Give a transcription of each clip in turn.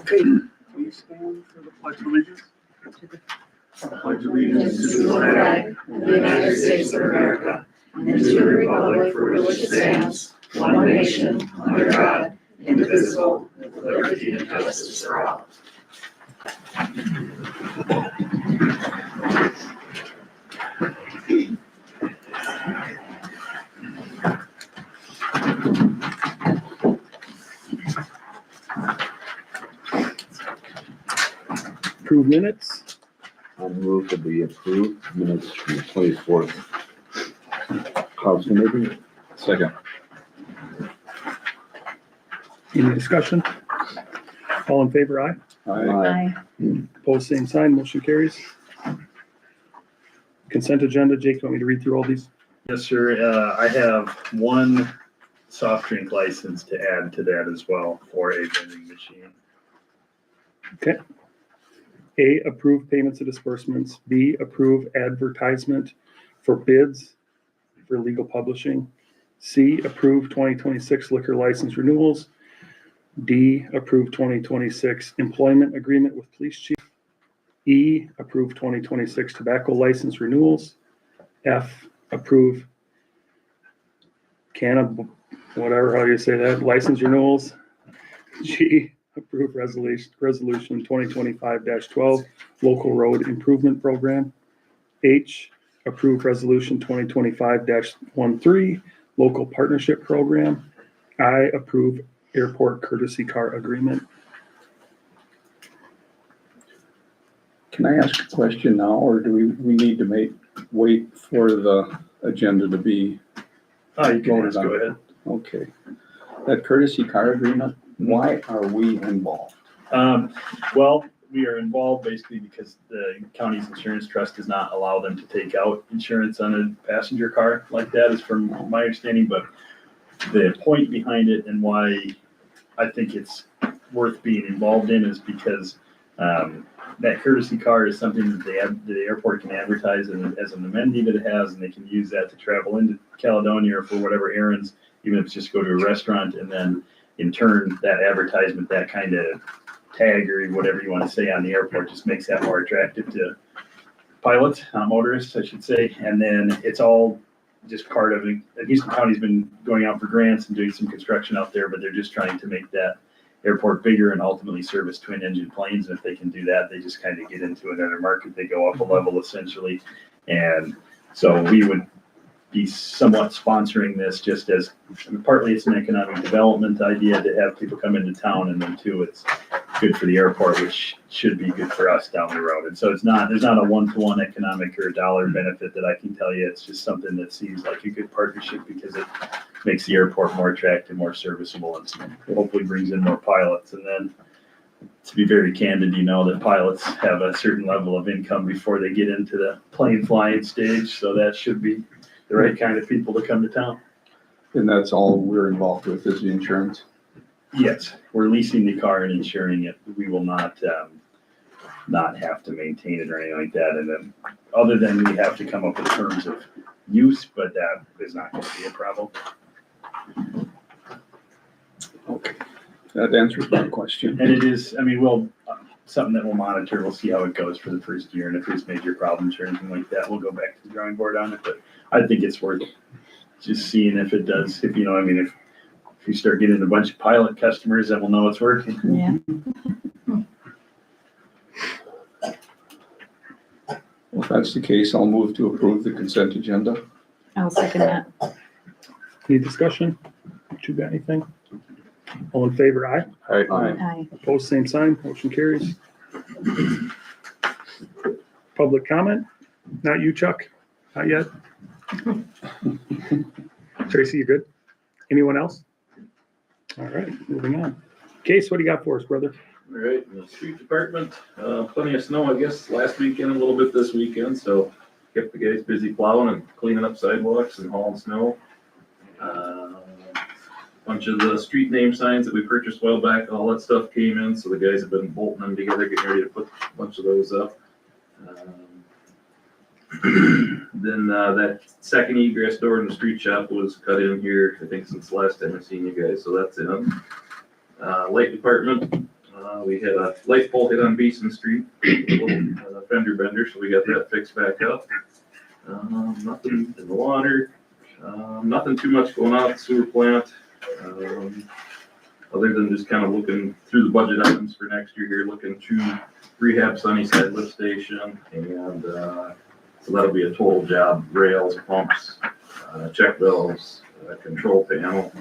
Okay, please stand for the pledge of allegiance. Pledge allegiance to the flag of the United States of America and to the republic for which it stands, one nation, under God, indivisible, with liberty and justice for all. Approve minutes. I'll move that we approve minutes from the 24th council meeting. Second. Any discussion? All in favor, aye. Aye. Opposed, same sign, motion carries. Consent agenda, Jake, you want me to read through all these? Yes, sir. I have one soft drink license to add to that as well for a vending machine. Okay. A, approve payments and disbursements. B, approve advertisement for bids for legal publishing. C, approve 2026 liquor license renewals. D, approve 2026 employment agreement with police chief. E, approve 2026 tobacco license renewals. F, approve whatever, how do you say that, license renewals. G, approve resolution 2025-12 local road improvement program. H, approve resolution 2025-13 local partnership program. I, approve airport courtesy car agreement. Can I ask a question now, or do we need to wait for the agenda to be You can voted on? go ahead. Okay. That courtesy car agreement, why are we involved? Well, we are involved basically because the county's insurance trust does not allow them to take out insurance on a passenger car like that, is from my understanding. But the point behind it and why I think it's worth being involved in is because that courtesy car is something that the airport can advertise as an amenity that it has, and they can use that to travel into Caledonia or for whatever errands, even if it's just go to a restaurant, and then in turn, that advertisement, that kind of tag or whatever you want to say on the airport just makes that more attractive to pilots, motorists, I should say. And then it's all just part of it. Houston County's been going out for grants and doing some construction out there, but they're just trying to make that airport bigger and ultimately service twin engine planes. And if they can do that, they just kind of get into another market. They go up a level essentially. And so we would be somewhat sponsoring this just as, partly it's an economic development idea to have people come into town, and then two, it's good for the airport, which should be good for us down the road. And so there's not a one-to-one economic or dollar benefit that I can tell you. It's just something that seems like a good partnership because it makes the airport more attractive, more serviceable, and hopefully brings in more pilots. And then, to be very candid, you know that pilots have a certain level of income before they get into the plane flying stage, so that should be the right kind of people to come to town. And that's all we're involved with is the insurance? Yes, we're leasing the car and insuring it. We will not have to maintain it or anything like that. And then, other than we have to come up with terms of use, but that is not going to be a problem. Okay. That answers my question. And it is, we'll, something that we'll monitor. We'll see how it goes for the first year. And if there's major problems or anything like that, we'll go back to the drawing board on it. But I think it's worth just seeing if it does, if you start getting a bunch of pilot customers, then we'll know it's working. Yeah. Well, if that's the case, I'll move to approve the consent agenda. I'll second that. Any discussion? You got anything? All in favor, aye. Aye. Opposed, same sign, motion carries. Public comment? Not you, Chuck? Not yet? Tracy, you good? Anyone else? All right, moving on. Case, what do you got for us, brother? All right, in the street department, plenty of snow, I guess, last weekend, a little bit this weekend, so kept the guys busy plowing and cleaning up sidewalks and hauling snow. Bunch of the street name signs that we purchased a while back, all that stuff came in, so the guys have been bolting them together, getting ready to put a bunch of those up. Then that second egress door in the street shop was cut in here, I think since the last time I've seen you guys, so that's in. Light department, We had a light pole hit on Beeson Street, a little fender bender, so we got that fixed back up. Nothing in the water, nothing too much going on at the sewer plant. Other than just kind of looking through the budget items for next year here, looking to rehab Sunnyside lift station, and so that'll be a total job, rails, pumps, check valves, control panel.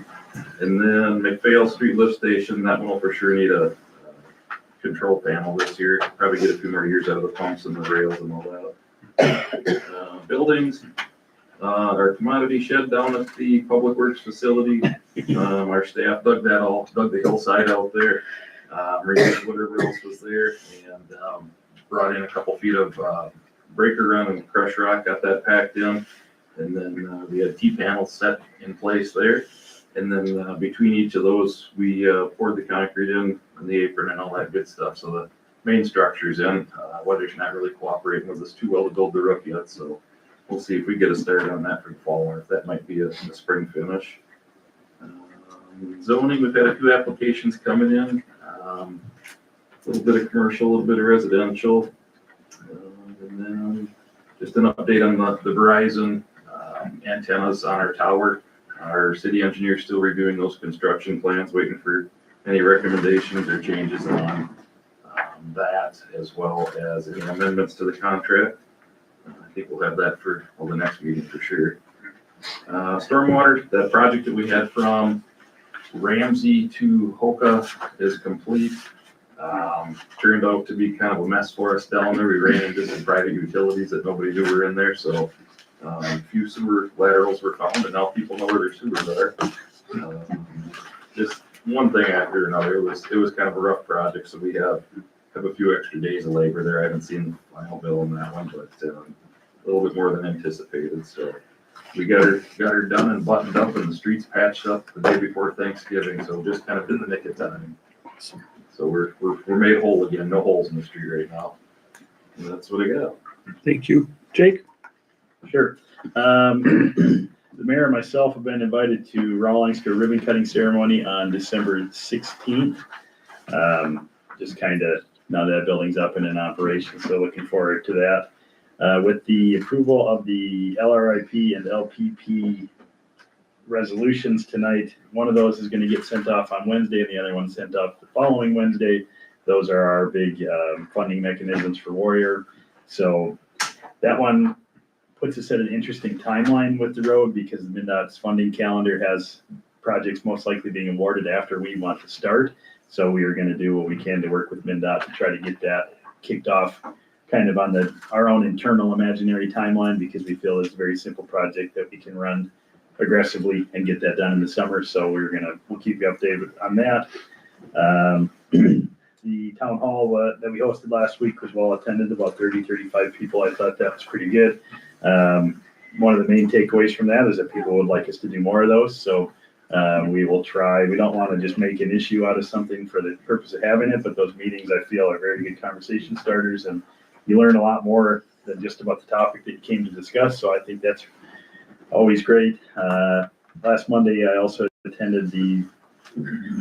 And then McPhail Street lift station, that one will for sure need a control panel this year, probably get a few more years out of the pumps and the rails and all that. Buildings, our commodity shed down at the Public Works facility, our staff dug the hillside out there, removed whatever else was there, and brought in a couple feet of breaker run and crush rock, got that packed in, and then we had T-panels set in place there. And then between each of those, we poured the concrete in and the apron and all that good stuff. So the main structure's in. Weather's not really cooperating with us too well to build the roof yet. So we'll see if we get a start on that for the fall, or if that might be a spring finish. Zoning, we've had a few applications coming in. A little bit of commercial, a little bit of residential. And then just an update on the Verizon antennas on our tower. Our city engineer is still reviewing those construction plans, waiting for any recommendations or changes on that, as well as any amendments to the contract. I think we'll have that for the next meeting for sure. Stormwater, that project that we had from Ramsey to Hoka is complete. Turned out to be kind of a mess for us down there. We ran into some private utilities that nobody knew were in there, so a few sewer laterals were found, and now people know where their sewers are. Just one thing after another. It was kind of a rough project, so we have a few extra days of labor there. I haven't seen the final bill on that one, but a little bit more than anticipated. So we got her done and buttoned up, and the streets patched up the day before Thanksgiving. So just kind of in the nick of time. So we're made whole again. No holes in the street right now. And that's what I got. Thank you. Jake? Sure. The mayor and myself have been invited to Rawlings to a ribbon cutting ceremony on December 16th. Just kind of, now that building's up and in operation, so looking forward to that. With the approval of the LRIP and LPP resolutions tonight, one of those is going to get sent off on Wednesday and the other one sent off the following Wednesday. Those are our big funding mechanisms for Warrior. So that one puts us at an interesting timeline with the road, because MnDOT's funding calendar has projects most likely being awarded after we want to start. So we are going to do what we can to work with MnDOT to try to get that kicked off kind of on our own internal imaginary timeline, because we feel it's a very simple project that we can run aggressively and get that done in the summer. So we'll keep you updated on that. The town hall that we hosted last week was well attended, about 35 people. I thought that was pretty good. One of the main takeaways from that is that people would like us to do more of those. So we will try. We don't want to just make an issue out of something for the purpose of having it, but those meetings I feel are very good conversation starters, and you learn a lot more than just about the topic that you came to discuss. So I think that's always great. Last Monday, I also attended the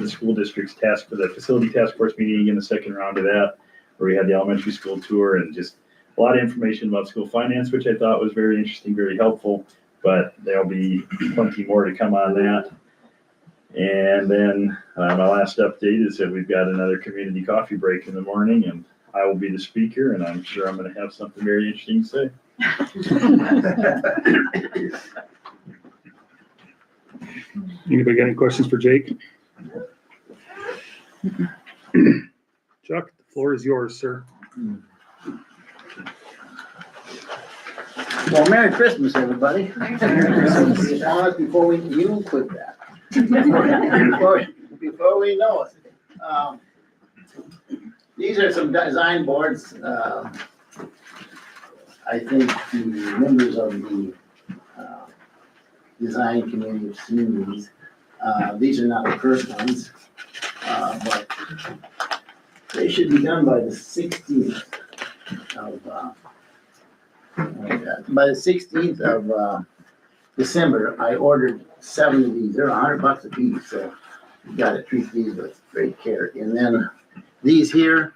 school district's the facility task force meeting in the second round of that, where we had the elementary school tour and just a lot of information about school finance, which I thought was very interesting, very helpful, but there'll be plenty more to come on that. And then my last update is that we've got another community coffee break in the morning, and I will be the speaker, and I'm sure I'm going to have something very interesting to say. Anybody got any questions for Jake? Chuck, the floor is yours, sir. Well, Merry Christmas, everybody. Before you quit that. Before we know it. These are some design boards. I think the members of the design committee have seen these. These are not the first ones, but they should be done by the 16th of December. I ordered 7 of these. They're $100 a piece, so you got to treat these with great care. And then These here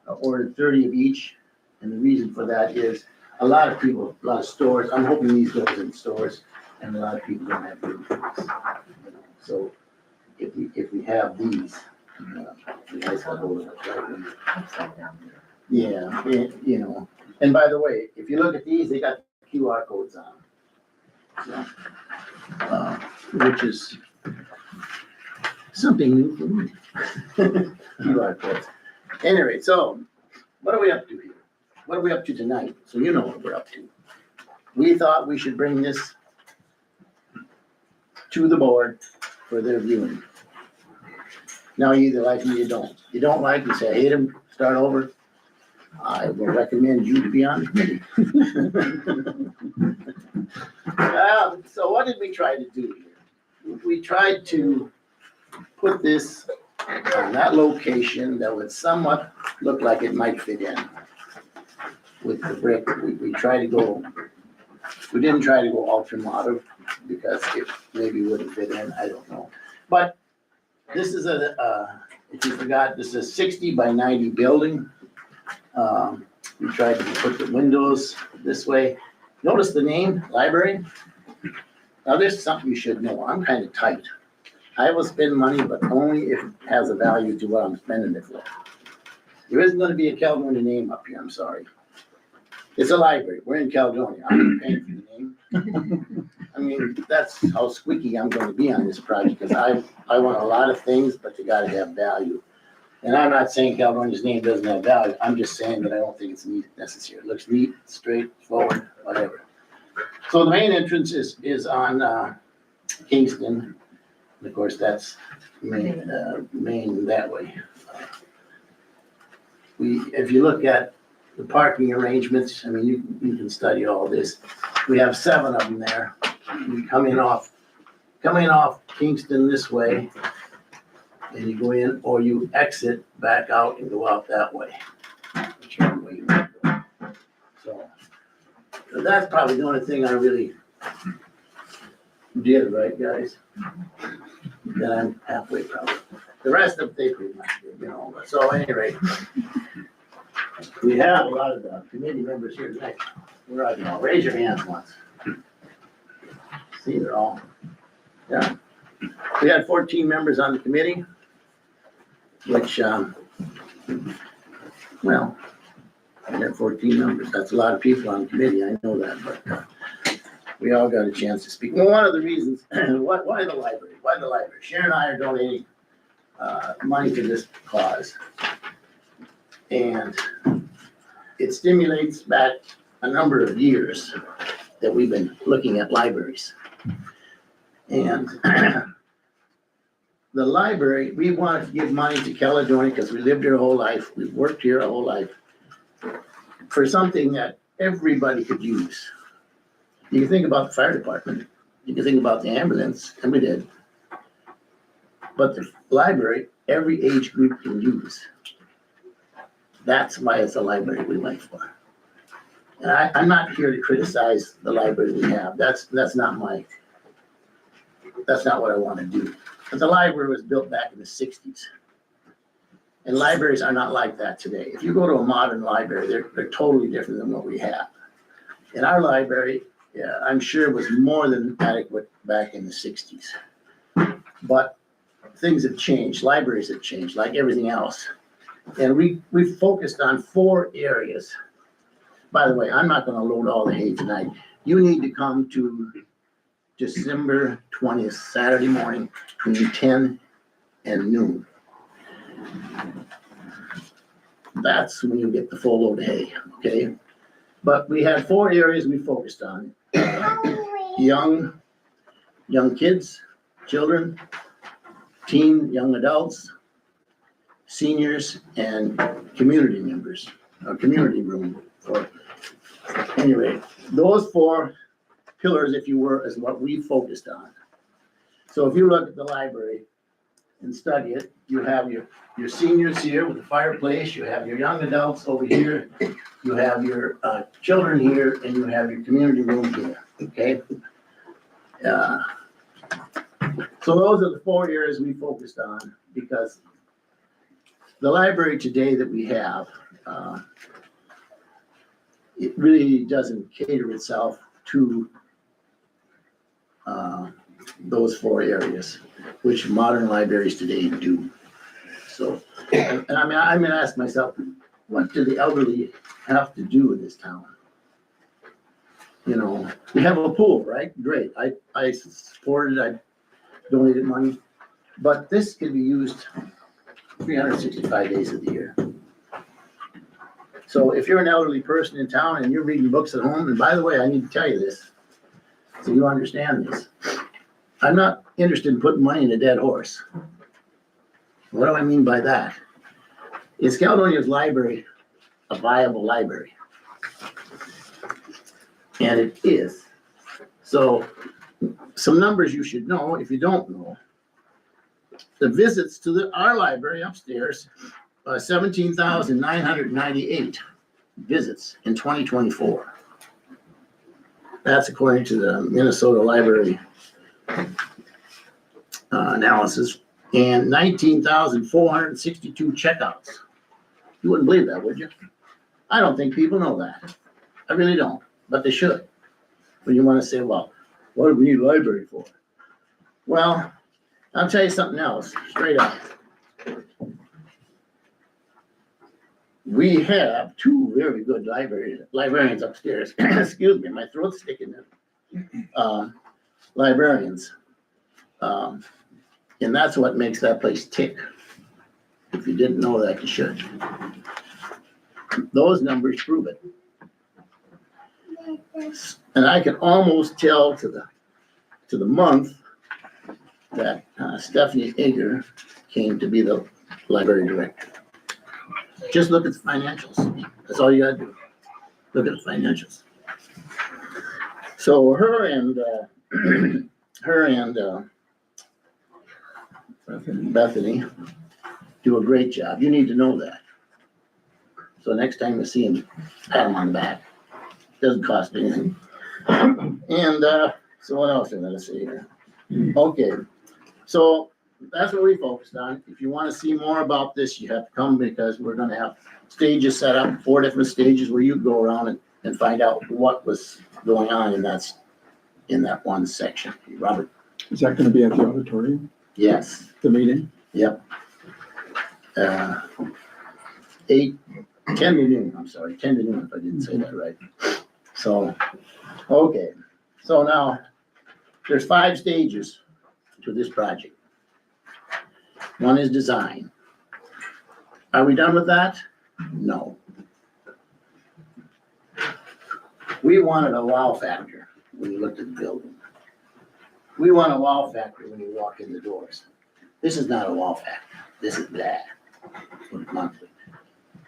ordered 30 of each, and the reason for that is a lot of people, a lot of stores, I'm hoping these goes in stores, and a lot of people don't have room for this. So if we have these, you guys can hold it up right. Upside down. Yeah, you know, and by the way, if you look at these, they got QR codes on them. So, which is something new for me. QR codes. Anyway, so what are we up to here? What are we up to tonight? So you know what we're up to. We thought we should bring this to the board for their viewing. Now, you either like them or you don't. You don't like, you say, I hate them, start over. I will recommend you to be on the committee. So what did we try to do here? We tried to put this on that location that would somewhat look like it might fit in with the brick. We tried to go, we didn't try to go ultra modern because it maybe wouldn't fit in, I don't know. But this is if you forgot, this is a 60 by 90 building. We tried to put the windows this way. Notice the name, library. Now this is something you should know. I'm kind of tight. I will spend money, but only if it has a value to what I'm spending it for. There isn't going to be a Caledonia name up here, I'm sorry. It's a library. We're in Caledonia. I'm not paying for the name. I mean, that's how squeaky I'm going to be on this project because I want a lot of things, but they got to have value. And I'm not saying Caledonia's name doesn't have value. I'm just saying that I don't think it's necessary. It looks neat, straightforward, whatever. So the main entrance is on Kingston. And of course, that's main that way. If you look at the parking arrangements, I mean, you can study all this. We have 7 of them there. You coming off Kingston this way, and you go in, or you exit back out and go out that way. Whichever way you want to go. So that's probably the only thing I really did, right, guys? Then I'm halfway probably. The rest of it, they pretty much did, you know. So anyway, we have a lot of the committee members here tonight. Where are they all? Raise your hands once. See, they're all, yeah. We had 14 members on the committee, which, well, I had 14 members. That's a lot of people on the committee. I know that, but we all got a chance to speak. Well, one of the reasons, why the library? Why the library? Sharon and I are donating money to this cause. And it stimulates back a number of years that we've been looking at libraries. And the library, we wanted to give money to Caledonia because we lived here our whole life. We've worked here our whole life for something that everybody could use. You can think about the fire department. You can think about the ambulance, and we did. But the library, every age group can use. That's why it's a library we went for. And I'm not here to criticize the library we have. That's not what I want to do. But the library was built back in the 60s. And libraries are not like that today. If you go to a modern library, they're totally different than what we have. And our library, yeah, I'm sure was more than adequate back in the 60s. But things have changed. Libraries have changed, like everything else. And we focused on 4 areas. By the way, I'm not going to load all the hay tonight. You need to come to December 20th, Saturday morning, between 10 and noon. That's when you get the full load of hay, okay? But we had 4 areas we focused on. Young kids, children, young adults, seniors, and community members, or community room. Anyway, those 4 pillars, if you were, is what we focused on. So if you look at the library and study it, you have your seniors here with the fireplace, you have your young adults over here, you have your children here, and you have your community room here, okay? So those are the 4 areas we focused on because the library today that we have, it really doesn't cater itself to those four areas, which modern libraries today do. So, and I'm gonna ask myself, what do the elderly have to do in this town? You know, we have a pool, right? Great. I supported, I donated money, but this can be used 365 days of the year. So if you're an elderly person in town and you're reading books at home, and by the way, I need to tell you this, so you understand this. I'm not interested in putting money in a dead horse. What do I mean by that? Is Caledonia's library a viable library? And it is. So some numbers you should know if you don't know. The visits to our library upstairs, 17,998 visits in 2024. That's according to the Minnesota Library analysis, and 19,462 checkouts. You wouldn't believe that, would you? I don't think people know that. I really don't, but they should. When you want to say, well, what do we need a library for? Well, I'll tell you something else, straight up. We have two very good librarians upstairs. Excuse me, my throat's sticking in. Librarians. And that's what makes that place tick. If you didn't know that, you should. Those numbers prove it. And I can almost tell to the month that Stephanie Eger came to be the library director. Just look at the financials. That's all you gotta do. Look at the financials. So her and Bethany do a great job. You need to know that. So next time you see him, pat him on the back. Doesn't cost anything. And so what else am I gonna say here? Okay, so that's what we focused on. If you want to see more about this, you have to come, because we're gonna have stages set up, 4 different stages where you go around and find out what was going on in that one section. Robert? Is that gonna be at the auditorium, Yes. the meeting? Yep. 10 to noon, I'm sorry, 10 to noon, if I didn't say that right. So, okay, so now, there's 5 stages to this project. One is design. Are we done with that? No. We wanted a wow factor when you looked at the building. We want a wow factor when you walk in the doors. This is not a wow factor. This is that. Monthly.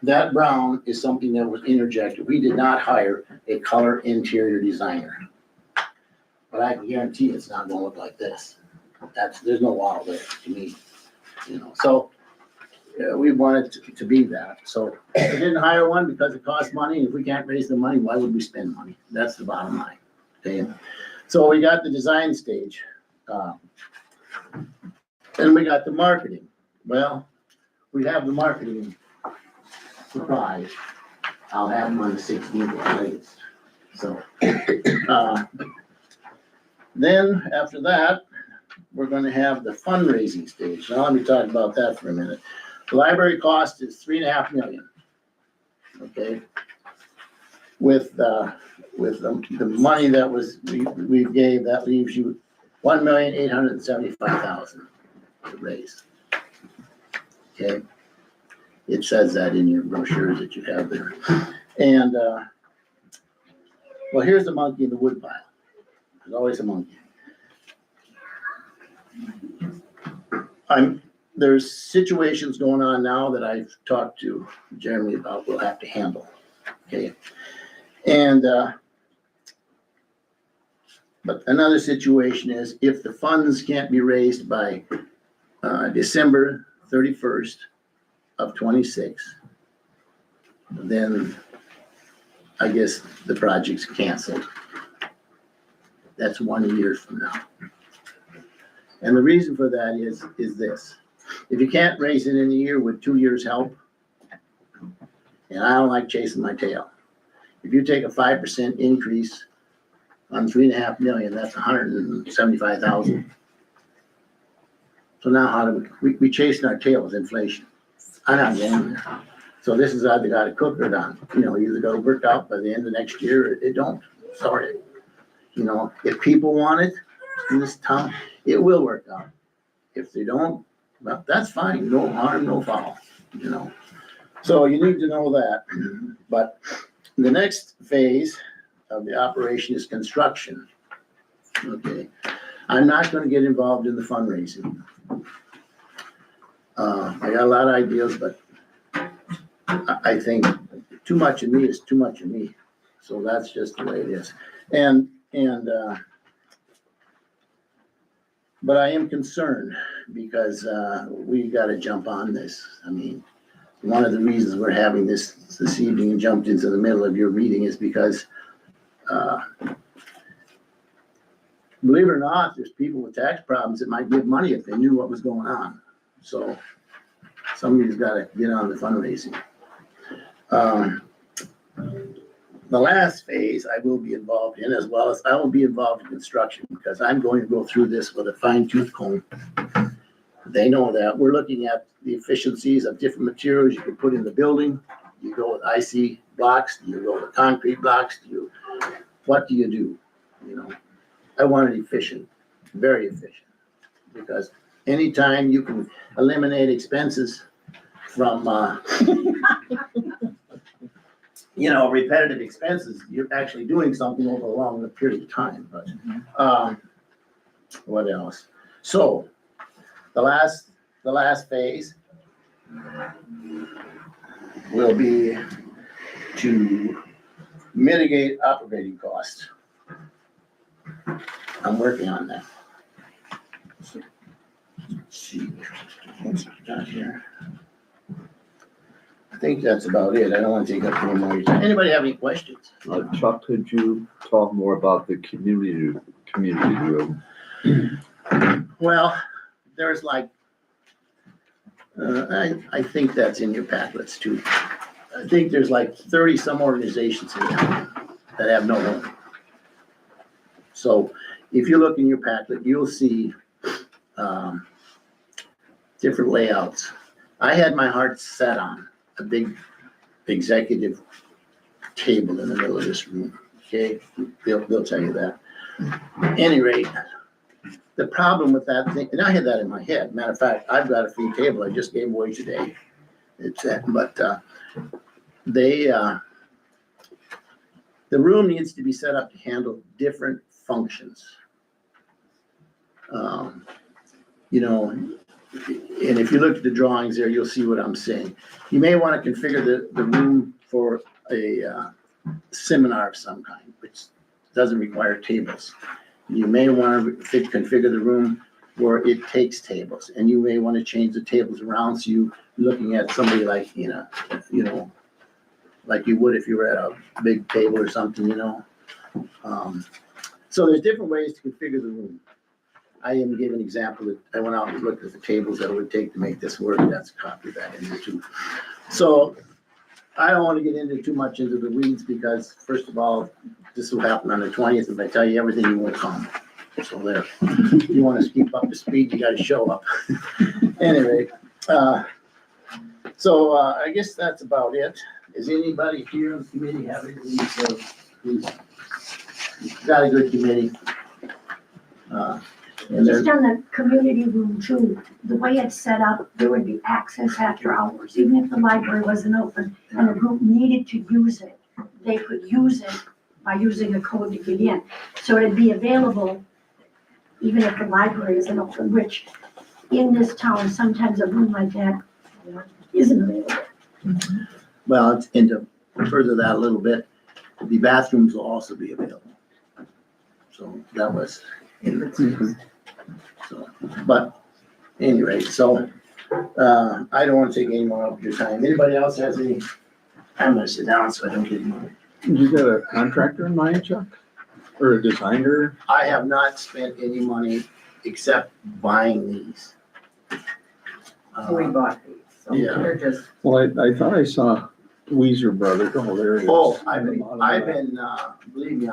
That brown is something that was interjected. We did not hire a color interior designer. But I can guarantee it's not gonna look like this. There's no wow there to me, you know, so we wanted to be that. So we didn't hire one because it costs money. If we can't raise the money, why would we spend money? That's the bottom line. Okay, so we got the design stage. And we got the marketing. Well, we have the marketing surprise. I'll have them on the 16th at latest. So, then after that, we're gonna have the fundraising stage. Now let me talk about that for a minute. The library cost is $3.5 million. Okay. With the money that we gave, that leaves you $1,875,000 to raise. Okay. It says that in your brochures that you have there. And, well, here's the monkey in the woodpile. There's always a monkey. There's situations going on now that I've talked to Jeremy about we'll have to handle. Okay. And, but another situation is if the funds can't be raised by December 31st of 26, then I guess the project's canceled. That's 1 year from now. And the reason for that is this. if you can't raise it in a year with 2 years' help, and I don't like chasing my tail. If you take a 5% increase on 3.5 million, that's 175,000. So now how do we chasing our tail with inflation? I'm not going there. So this is either got to cook or done. You know, either got to work out by the end of next year, or it don't. Sorry. You know, if people want it in this town, it will work out. If they don't, well, that's fine. No harm, no foul, you know. So you need to know that. But the next phase of the operation is construction. Okay. I'm not going to get involved in the fundraising. I got a lot of ideas, but I think too much of me is too much of me. So that's just the way it is. But I am concerned because we got to jump on this. I mean, one of the reasons we're having this evening and jumped into the middle of your meeting is because, believe it or not, there's people with tax problems that might give money if they knew what was going on. So somebody's got to get on the fundraising. The last phase I will be involved in, as well as I will be involved in construction, because I'm going to go through this with a fine tooth comb. They know that. We're looking at the efficiencies of different materials you can put in the building. You go with icy blocks, you go with concrete blocks, what do you do? You know, I want it efficient, very efficient, because anytime you can eliminate expenses from, you know, repetitive expenses, you're actually doing something over a longer period of time. But what else? So the last phase will be to mitigate operating costs. I'm working on that. Let's see what's got here. I think that's about it. I don't want to take up any more of your time. Anybody have any questions? Chuck, could you talk more about the community room? Well, there's like, I think that's in your packets too. I think there's like 30 some organizations in town that have no home. So if you look in your packet, you'll see different layouts. I had my heart set on a big executive table in the middle of this room. Okay, they'll tell you that. At any rate, the problem with that thing, and I had that in my head. Matter of fact, I've got a free table I just gave away today. But the room needs to be set up to handle different functions. You know, and if you look at the drawings there, you'll see what I'm saying. You may want to configure the room for a seminar of some kind, which doesn't require tables. You may want to configure the room where it takes tables, and you may want to change the tables around so you're looking at somebody like, you know, like you would if you were at a big table or something, you know. So there's different ways to configure the room. I even gave an example that I went out and looked at the tables that it would take to make this work. That's a copy of that in there too. So I don't want to get into too much into the weeds because first of all, this will happen on the 20th. If I tell you everything, you won't come. So there, you want to keep up to speed, you got to show up. Anyway, so I guess that's about it. Is anybody here on the committee have anything? So please, got a good committee. And Just on the community room too, the way it's set up, there would be access after hours, even if the library wasn't open and the group needed to use it, they could use it by using a code to get in. So it'd be available even if the library isn't open, which in this town, sometimes a room like that isn't available. well, and to further that a little bit, the bathrooms will also be available. So that was in the so, but anyway, so I don't want to take any more of your time. Anybody else has any? I'm gonna sit down so I don't get more. You got a contractor in mind, Chuck? Or a designer? I have not spent any money except buying these. We bought these, so Yeah. they're just, Well, I thought I saw Weezer Brothers, oh, there it is. Oh, I've been, believe me,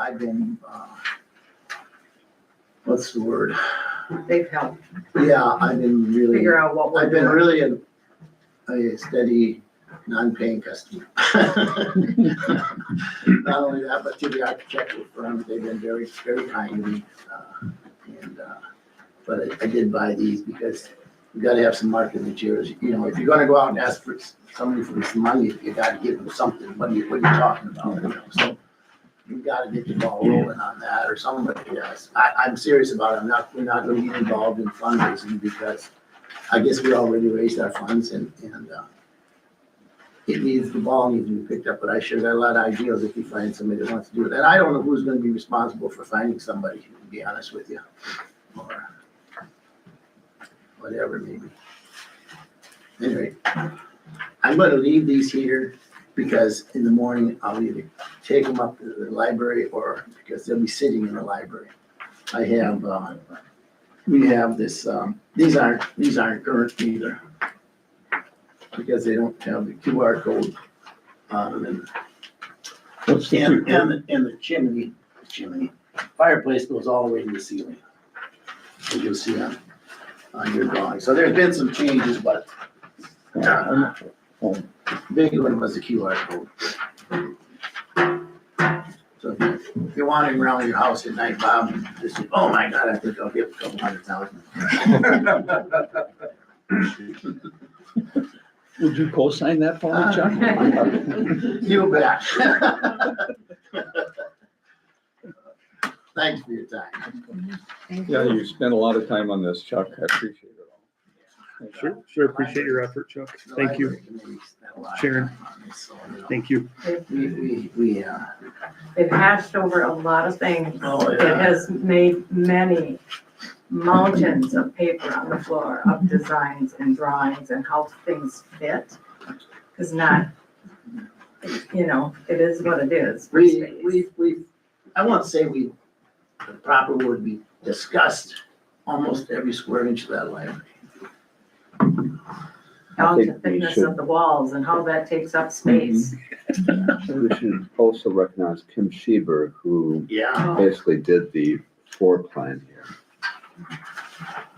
what's the word? they've helped Yeah, I've been really, figure out what we're I've been doing. really a steady, non-paying customer. Not only that, but to the architectural firm, they've been very, very kind to me. But I did buy these because you gotta have some market materials. You know, if you're gonna go out and ask for somebody for some money, you gotta give them something. What are you talking about? You know, so you gotta get the ball rolling on that, or somebody does. I'm serious about it. We're not gonna get involved in fundraising because I guess we already raised our funds and the ball needs to be picked up, but I sure got a lot of ideas if you find somebody that wants to do it. And I don't know who's gonna be responsible for finding somebody, to be honest with you. Or whatever, maybe. Anyway, I'm gonna leave these here because in the morning I'll either take them up to the library or because they'll be sitting in the library. I have, we have this, these aren't current either. Because they don't have the QR code on them. What's the And two? the chimney, fireplace goes all the way to the ceiling. As you'll see on your drawing. So there's been some changes, but big one was the QR code. So if you're wandering around your house at night, Bob, just say, oh my God, I think I'll give a couple $100,000. Would you co-sign that for me, Chuck? You bet. Thanks for your time. Yeah, you spent a lot of time on this, Chuck. I appreciate it all. Sure, appreciate your effort, Chuck. Thank you. Sharon. Thank you. We, They've hashed over a lot of things. Oh, It yeah. has made many mountains of paper on the floor of designs and drawings and how things fit. Cause not, you know, it is what it is for space. I won't say the proper word, we discussed almost every square inch of that library. Down to think we thickness should- of the walls and how that takes up space. We should also recognize Kim Schieber, who Yeah. basically did the floor plan here.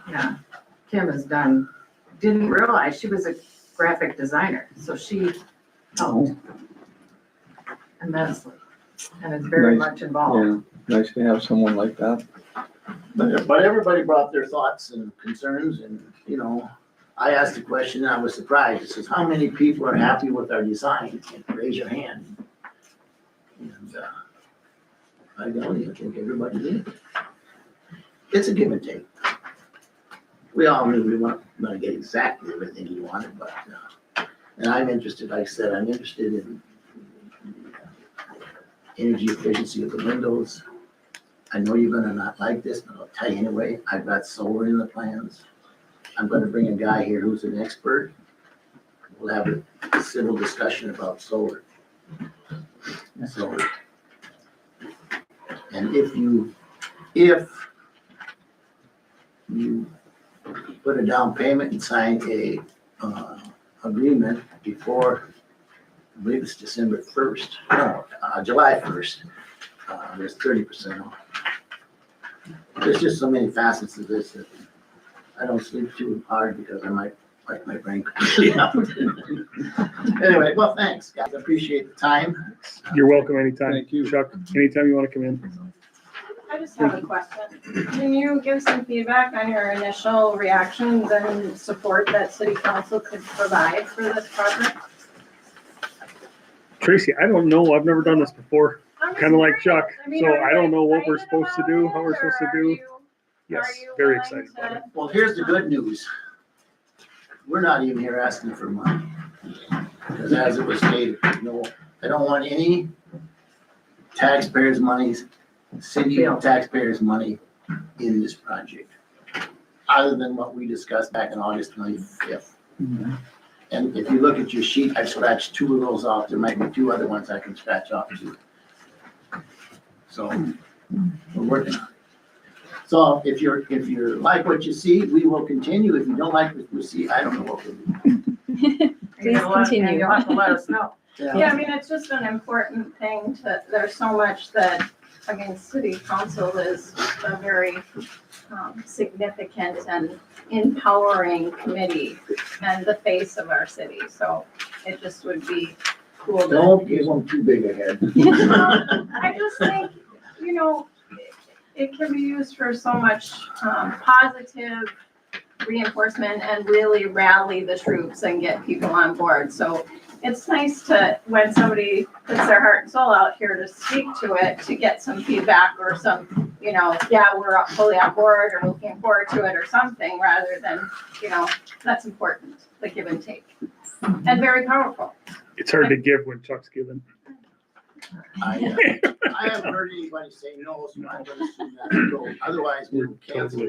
Yeah, Kim has didn't realize she was a graphic designer, so she helped immensely and is very Nice. much involved. Yeah, nice to have someone like that. But everybody brought their thoughts and concerns and, you know, I asked a question and I was surprised. It says, how many people are happy with our design? And raise your hand. And, I don't even think everybody did. It's a give and take. We all knew we weren't gonna get exactly everything you wanted, but, and I'm interested, like I said, I'm interested in energy efficiency of the windows. I know you're gonna not like this, but I'll tell you anyway, I've got solar in the plans. I'm gonna bring a guy here who's an expert. We'll have a civil discussion about solar. So, and if you put a down payment and sign a, agreement before, I believe it's December 1st, no, July 1st, there's 30% off. There's just so many facets of this that I don't sleep too hard because I might like my brain completely out. Anyway, well, thanks, guys. I appreciate the time. You're welcome anytime. Thank you. Chuck, anytime you want to come in. I just have a question. Can you give some feedback on your initial reactions and support that city council could provide for this project? Tracy, I don't know. I've never done this before. I'm just Kinda like curious. Chuck, mean, so are I you don't know what we're excited supposed to do, about how we're it, supposed to or do. are Yes, you very willing excited about to- it. Well, here's the good news. We're not even here asking for money. Because as it was stated, no, I don't want any taxpayers' monies, city Bill. taxpayers' money in this project. Other than what we discussed back on August 25th. And if you look at your sheet, I scratched 2 of those off. There might be 2 other ones I can scratch off too. So we're working on it. So if you're like what you see, we will continue. If you don't like what you see, I don't know what we'll do. Please continue. And you'll have to let us know. Yeah, I mean, it's just an important thing there's so much that, I mean, city council is a very significant and empowering committee and the face of our city, so it just would be cool to. Don't give them too big a head. I just think, it can be used for so much positive reinforcement and really rally the troops and get people on board. So it's nice to, when somebody puts their heart and soul out here to speak to it, to get some feedback or some, yeah, we're fully on board or looking forward to it or something, rather than, that's important, the give and take. And very powerful. It's hard to give when Chuck's giving. I haven't heard anybody say no, so I'm gonna assume that go. Otherwise, we'll cancel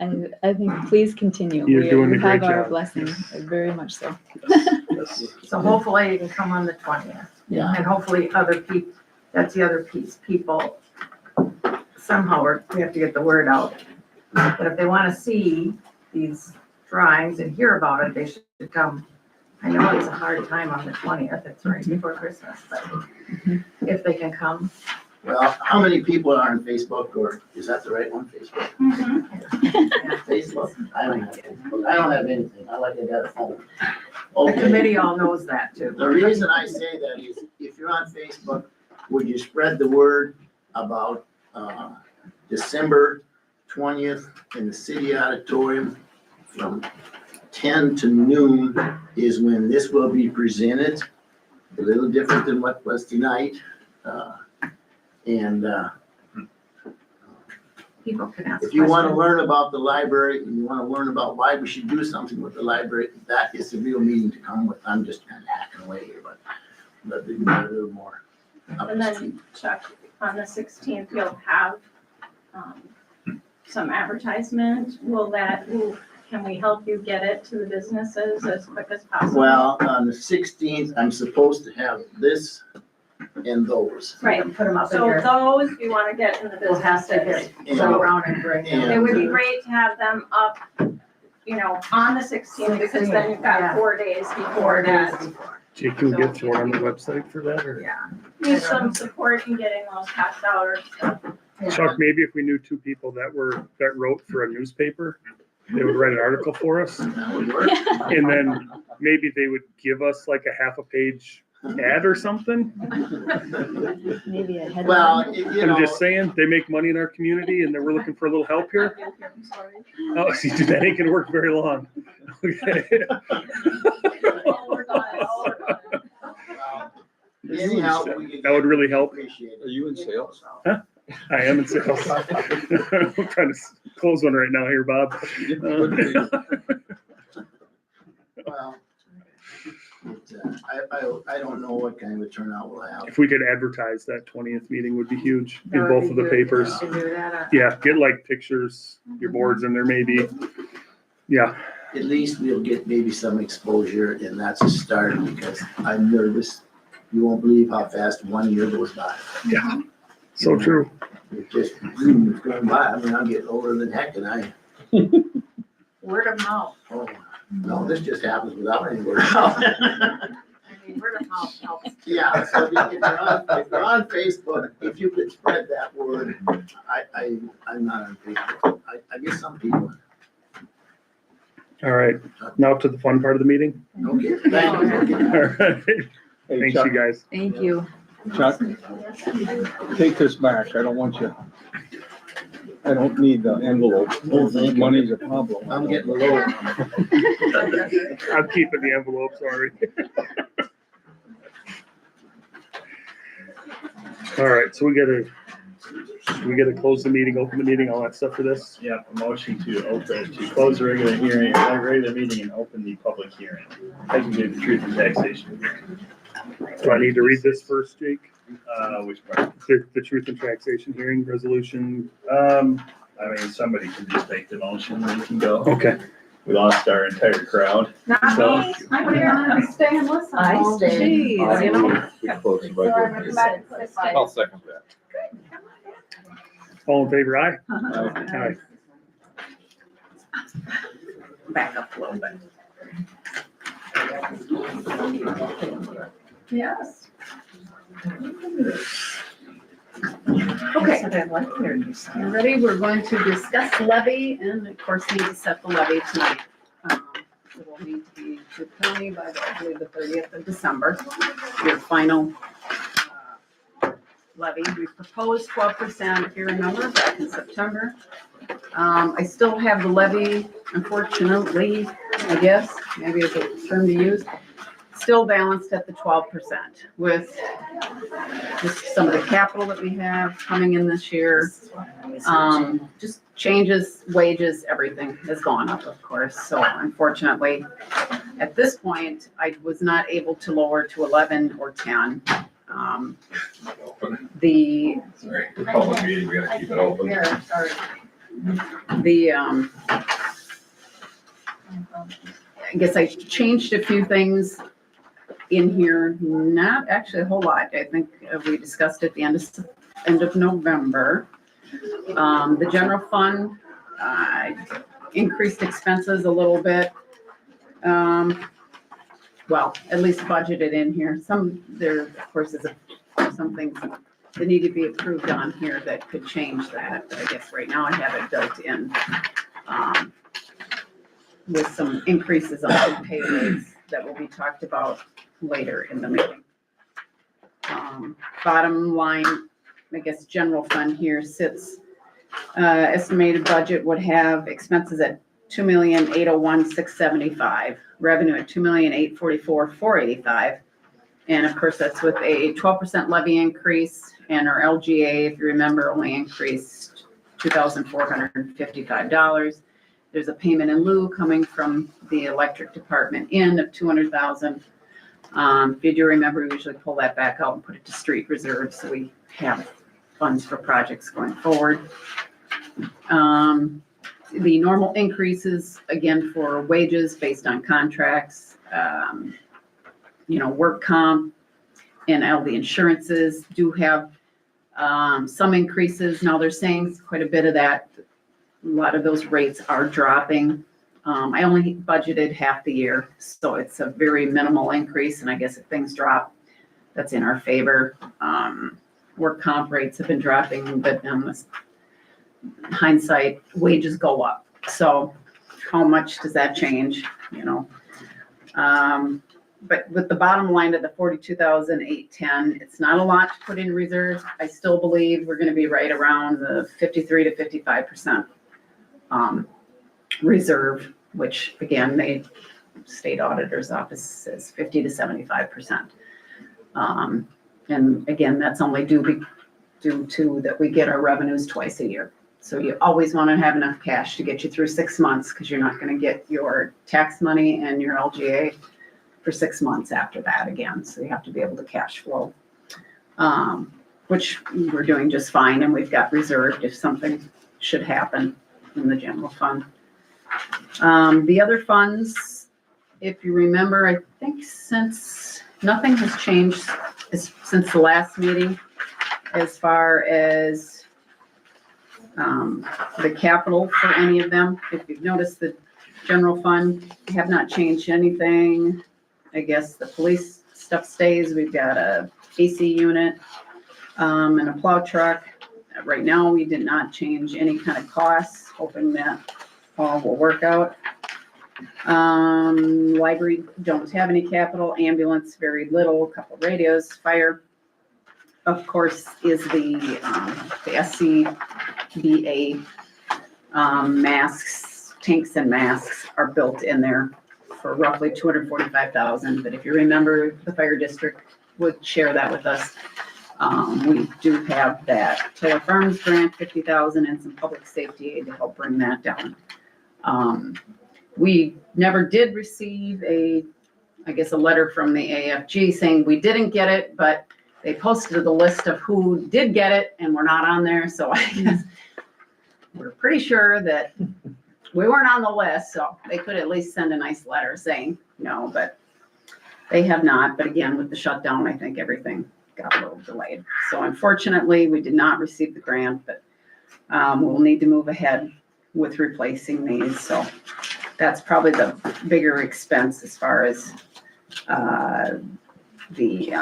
that. I think please continue. You're We doing a great have our job. blessing, very much so. So hopefully you can come on the 20th. Yeah. And hopefully that's the other piece, people, somehow we have to get the word out. But if they want to see these drawings and hear about it, they should come. I know it's a hard time on the 20th, it's right before Christmas, but if they can come. Well, how many people are on Facebook, or is that the right one, Facebook? Facebook? I don't have Facebook. I don't have anything. I got a phone. The Okay. committee all knows that too. The reason I say that is if you're on Facebook, would you spread the word about December 20th in the city auditorium from 10 to noon is when this will be presented, a little different than what was tonight. People can ask If you want to questions. learn about the library and you want to learn about why we should do something with the library, that is the real meeting to come with. I'm just kind of hacking away here, but we can get a little more up And to speed. then Chuck, on the 16th, you'll have some advertisement. Can we help you get it to the businesses as quick as possible? Well, on the 16th, I'm supposed to have this and those. Right, Put them up in so here. those you want to get in the We'll have to businesses. go around and bring them. It would be great to have them up, on the 16th, because then you've got Yeah. 4 days 4 before days that. before. Jake, can we get thrown on the website for that, or? Yeah. Need some support in getting those passed out or stuff. Chuck, maybe if we knew two people that wrote for a newspaper, they would write an article for us, That would work. and then maybe they would give us like a half a page ad or something. Maybe a headline. Well, I'm just saying, they make money in our community and then we're looking for a little help here. Oh, see, dude, that ain't gonna work very long. Okay. Oh, we're done. Oh, we're done. Any help we can That would get, really help. appreciate it. Are you in sales? I am in sales. I'm trying to close one right now here, Bob. Well, I don't know what kind of a turnout we'll have. If we could advertise that 20th meeting would be huge That in would both be of the good. papers. To do that, Yeah, get like pictures, your boards in there maybe. Yeah, At least we'll get maybe some exposure, and that's a start, because I'm nervous. You won't believe how fast 1 year goes by. yeah, so true. It just, it's going by. I mean, I'm getting older than heck, and word of mouth. oh, no, this just happens without any word. I mean, word of mouth helps. Yeah, so if you're on Facebook, if you could spread that word, I'm not on Facebook. I guess some people. All right, now to the fun part of the meeting. Okay, thank you. All right, Hey, thanks Chuck, you guys. Thank you. Chuck, take this back. I don't want you. I don't need the envelope. Oh, thank you. Money's a problem. I'm getting low. I'm keeping the envelope, sorry. All right, so we gotta close the meeting, open the meeting, all that stuff for this. Yeah, a motion to close the regular hearing, regular meeting and open the public hearing. Technically, the truth and taxation. Do I need to read this first, Jake? Which part? The truth and taxation hearing resolution? I mean, somebody can just make the motion and we can go. Okay. We lost our entire crowd. Not So- me, I'm here, I'm staying and listen. I stayed. Jeez, you know. We close the So I'm regular gonna meeting. come back and put a stay. I'll second that. All in favor, aye? Aye. Back up a little bit. Yes. Okay, you ready? We're going to discuss levy and of course need to set the levy tonight. It will need to be to the county by, I believe, the 30th of December. Your final levy. We proposed 12%, if you remember, back in September. I still have the levy, unfortunately, I guess, maybe it's a term to use, still balanced at the 12% with just some of the capital that we have coming in this year. Just changes, wages, everything has gone up, of course. So unfortunately, at this point, I was not able to lower to 11 or 10. The Sorry, the public meeting, we gotta keep it open. Here, sorry. I guess I changed a few things in here, not actually a whole lot. I think we discussed at the end of November. The general fund, increased expenses a little bit. Well, at least budgeted in here. There, of course, is some things that need to be approved on here that could change that. But I guess right now I have it built in, with some increases on some pay rates that will be talked about later in the meeting. Bottom line, I guess general fund here sits, estimated budget would have expenses at $2,801,675, revenue at $2,844,485. And of course, that's with a 12% levy increase, and our LGA, if you remember, only increased $2,455. There's a payment in lieu coming from the electric department of $200,000. If you do remember, we usually pull that back out and put it to street reserve, so we have funds for projects going forward. The normal increases, again, for wages based on contracts, work comp and all the insurances do have some increases. Now they're saying quite a bit of that. A lot of those rates are dropping. I only budgeted half the year, so it's a very minimal increase. And I guess if things drop, that's in our favor. Work comp rates have been dropping, but hindsight, wages go up. So how much does that change? But with the bottom line of the $42,810, it's not a lot to put in reserve. I still believe we're going to be right around the 53 to 55% reserve, which again, the state auditor's office says 50 to 75%. And again, that's only due to that we get our revenues twice a year. So you always want to have enough cash to get you through 6 months, because you're not going to get your tax money and your LGA for 6 months after that again. So you have to be able to cash flow, which we're doing just fine. And we've got reserved if something should happen in the general fund. The other funds, if you remember, I think since nothing has changed since the last meeting, as far as the capital for any of them. If you've noticed, the general fund have not changed anything. I guess the police stuff stays. We've got a AC unit and a plow truck. Right now, we did not change any kind of costs, hoping that all will work out. Library don't have any capital. Ambulance, very little. A couple radios. Fire, of course, is the SCBA masks, tanks and masks are built in there for roughly $245,000. But if you remember, the fire district would share that with us. We do have that Taylor Farms grant, $50,000, and some public safety aid to help bring that down. We never did receive a letter from the AFG saying we didn't get it, but they posted the list of who did get it, and we're not on there. So I guess we're pretty sure that we weren't on the list. So they could at least send a nice letter saying no, but they have not. But again, with the shutdown, I think everything got a little delayed. So unfortunately, we did not receive the grant, but We'll need to move ahead with replacing these, so that's probably the bigger expense as far as, the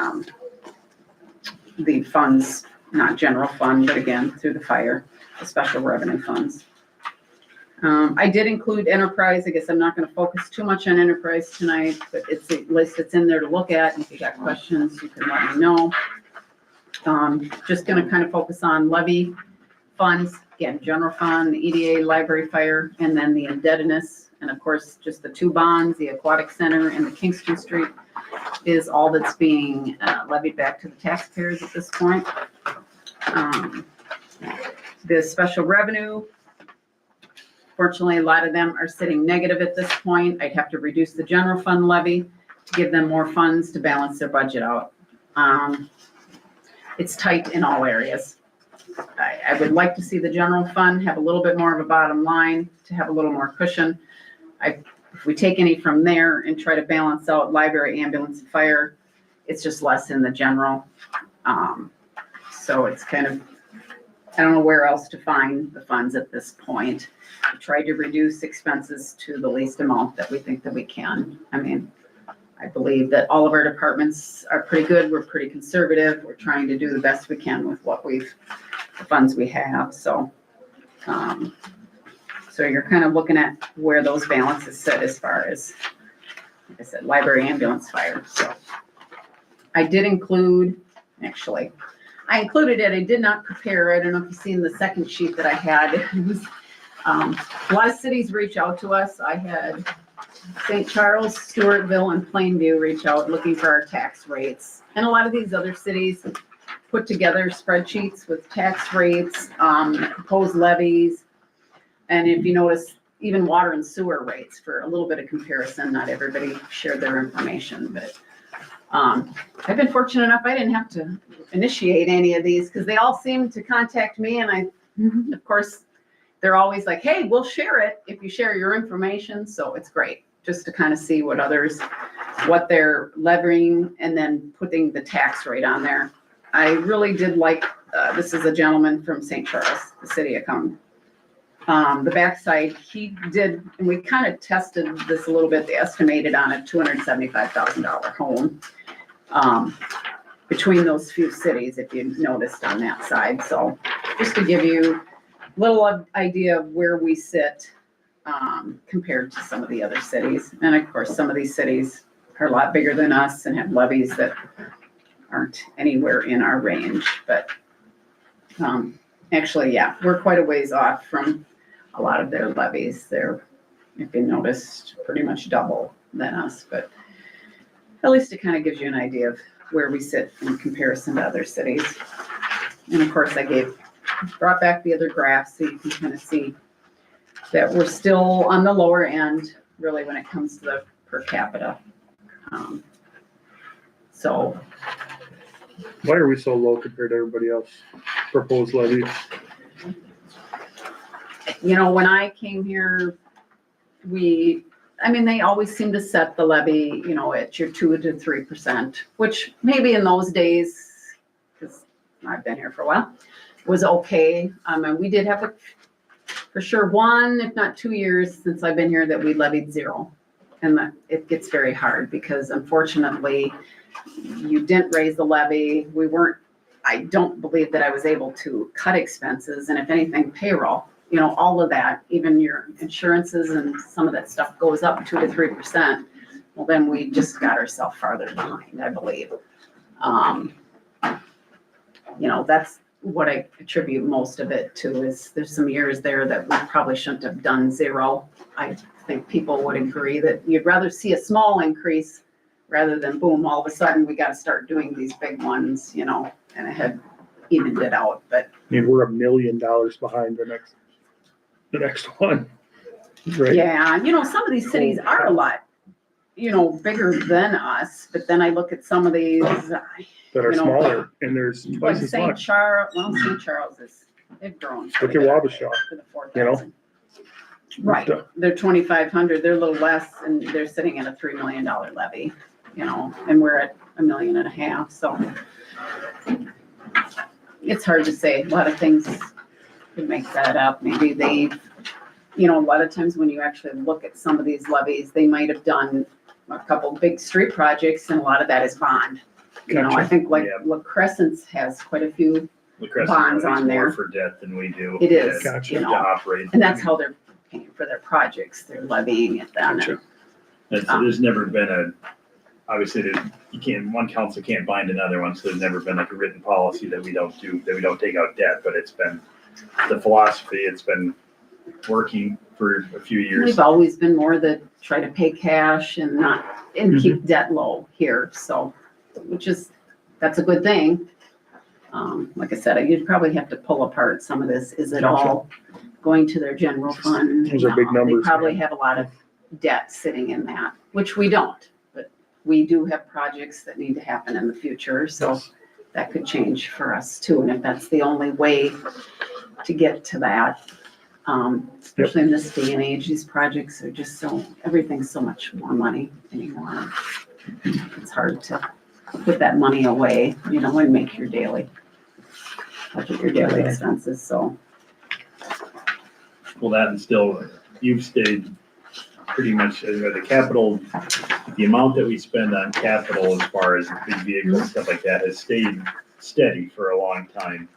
funds, not general fund, but again, through the fire, the special revenue funds. I did include enterprise. I guess I'm not gonna focus too much on enterprise tonight, but it's a list that's in there to look at. And if you got questions, you can let me know. Just gonna kind of focus on levy funds, again, general fund, the EDA, library, fire, and then the indebtedness. And of course, just the two bonds, the aquatic center and the Kingston Street is all that's being levied back to the taxpayers at this point. The special revenue, fortunately, a lot of them are sitting negative at this point. I'd have to reduce the general fund levy to give them more funds to balance their budget out. It's tight in all areas. I would like to see the general fund have a little bit more of a bottom line to have a little more cushion. If we take any from there and try to balance out library, ambulance, and fire, it's just less in the general. So it's kind of, I don't know where else to find the funds at this point. We tried to reduce expenses to the least amount that we think that we can. I mean, I believe that all of our departments are pretty good. We're pretty conservative. We're trying to do the best we can with what the funds we have. So, so you're kind of looking at where those balances sit as far as, like I said, library, ambulance, fire. So I did include, actually, I included it. I did not prepare. I don't know if you've seen the second sheet that I had. It was, a lot of cities reach out to us. I had St. Charles, Stewartville, and Plainview reach out looking for our tax rates. And a lot of these other cities put together spreadsheets with tax rates, proposed levies. And if you notice, even water and sewer rates for a little bit of comparison. Not everybody shared their information, but I've been fortunate enough, I didn't have to initiate any of these because they all seem to contact me. And of course, they're always like, hey, we'll share it if you share your information. So it's great just to kind of see what they're levying and then putting the tax rate on there. I really did like, this is a gentleman from St. Charles, the city of Cumming. The backside, he did, and we kind of tested this a little bit, they estimated on a $275,000 home between those few cities, if you noticed on that side. So just to give you a little idea of where we sit compared to some of the other cities. And of course, some of these cities are a lot bigger than us and have levies that aren't anywhere in our range. But actually, yeah, we're quite a ways off from a lot of their levies. They're, if you noticed, pretty much double than us. But at least it kind of gives you an idea of where we sit in comparison to other cities. And of course, I brought back the other graphs so you can kind of see that we're still on the lower end, really, when it comes to the per capita. So. Why are we so low compared to everybody else? Proposed levy. You know, when I came here, they always seem to set the levy, at your 2 to 3%, which maybe in those days, because I've been here for a while, was okay. And we did have for sure 1, if not 2 years since I've been here that we levied 0. And it gets very hard because unfortunately you didn't raise the levy. I don't believe that I was able to cut expenses, and if anything, payroll, all of that, even your insurances and some of that stuff goes up 2 to 3%. Well, then we just got ourselves farther behind, I believe. That's what I attribute most of it to. Is there's some years there that we probably shouldn't have done 0. I think people would agree that you'd rather see a small increase rather than boom, all of a sudden we got to start doing these big ones, and it had evened it out. But We're $1 million behind the next one. Right. Yeah, some of these cities are a lot, bigger than us. But then I look at some of these That are smaller, and there's like twice as St. much. Charles. Well, St. Charles they've grown. Look at Wabasha, For the 4,000. Right, Stuff. they're 2,500. They're a little less, and they're sitting at a $3 million levy. And we're at $1.5 million. So it's hard to say. A lot of things could make that up. Maybe they, you know, a lot of times when you actually look at some of these levies, they might have done a couple big street projects and a lot of that is bond. You know, I Gotcha. think like Yeah. La Crescent's has quite a few, La Crescent Bonds levies on more there. for debt than we do. It is, Gotcha. you To know, operate. and that's how they're paying for their projects. They're levying it then. Gotcha. There's never been obviously one council can't bind another one, so there's never been like a written policy that we don't take out debt, but it's been the philosophy, it's been working for a few years. We've always been more the try to pay cash and not, and keep debt low here, so, that's a good thing. Like I said, you'd probably have to pull apart some of this. Is it all going to their general fund? Those are big No, numbers, They probably man. have a lot of debt sitting in that, which we don't, but we do have projects that need to happen in the future, so that could change for us too, and if that's the only way to get to that. Especially in this day and age, these projects are just everything's so much more money anymore. It's hard to put that money away, you know, and make your daily expenses, so. Well, that and still, you've stayed pretty much, the capital, the amount that we spend on capital as far as big vehicles, stuff like that, has stayed steady for a long time.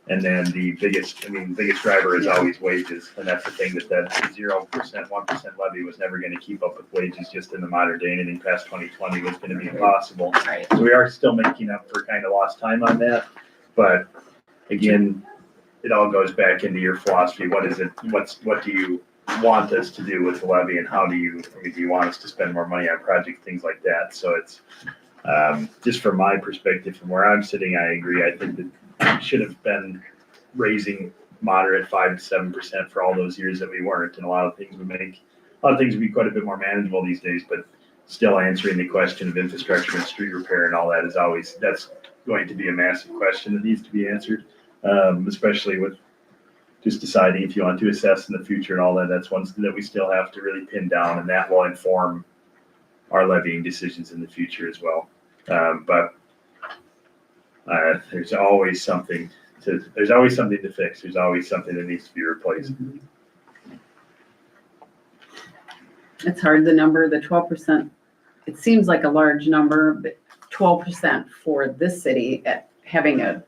And then the biggest driver is always wages, and that's the thing, that 0%, 1% levy was never gonna keep up with wages just in the modern day. Anything past 2020 was gonna be impossible. Right. So we are still making up for kind of lost time on that, but again, it all goes back into your philosophy. What is it, what do you want us to do with the levy, and how do you want us to spend more money on projects, things like that? So it's, just from my perspective, from where I'm sitting, I agree. I think that we should have been raising moderate 5 to 7% for all those years that we weren't, and a lot of things would be quite a bit more manageable these days, but still answering the question of infrastructure and street repair and all that that's going to be a massive question that needs to be answered, especially with just deciding if you want to assess in the future and all that. That's one that we still have to really pin down, and that will inform our levying decisions in the future as well. But there's always something to fix. There's always something that needs to be replaced. It's hard, the number, the 12%, it seems like a large number, but 12% for this city at having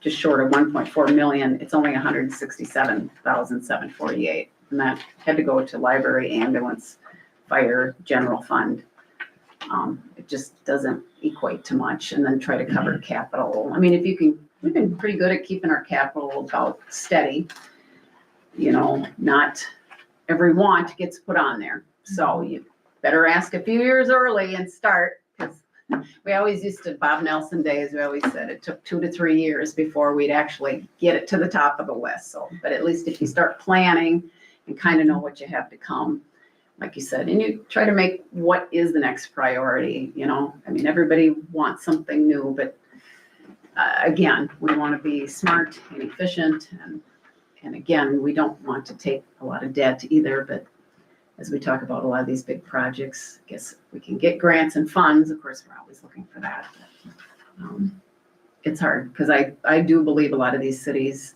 just short of 1.4 million, it's only 167,748. And that had to go to library, ambulance, fire, general fund. It just doesn't equate to much, and then try to cover capital. I mean, we've been pretty good at keeping our capital about steady. You know, not every want gets put on there. So you better ask a few years early and start, because we always used to, Bob Nelson days, we always said it took 2 to 3 years before we'd actually get it to the top of the list. So, but at least if you start planning and kind of know what you have to come, like you said, and you try to make what is the next priority, you know? I mean, everybody wants something new, but again, we want to be smart and efficient, and again, we don't want to take a lot of debt either, but as we talk about a lot of these big projects, I guess we can get grants and funds. Of course, we're always looking for that. But, it's hard, because I do believe a lot of these cities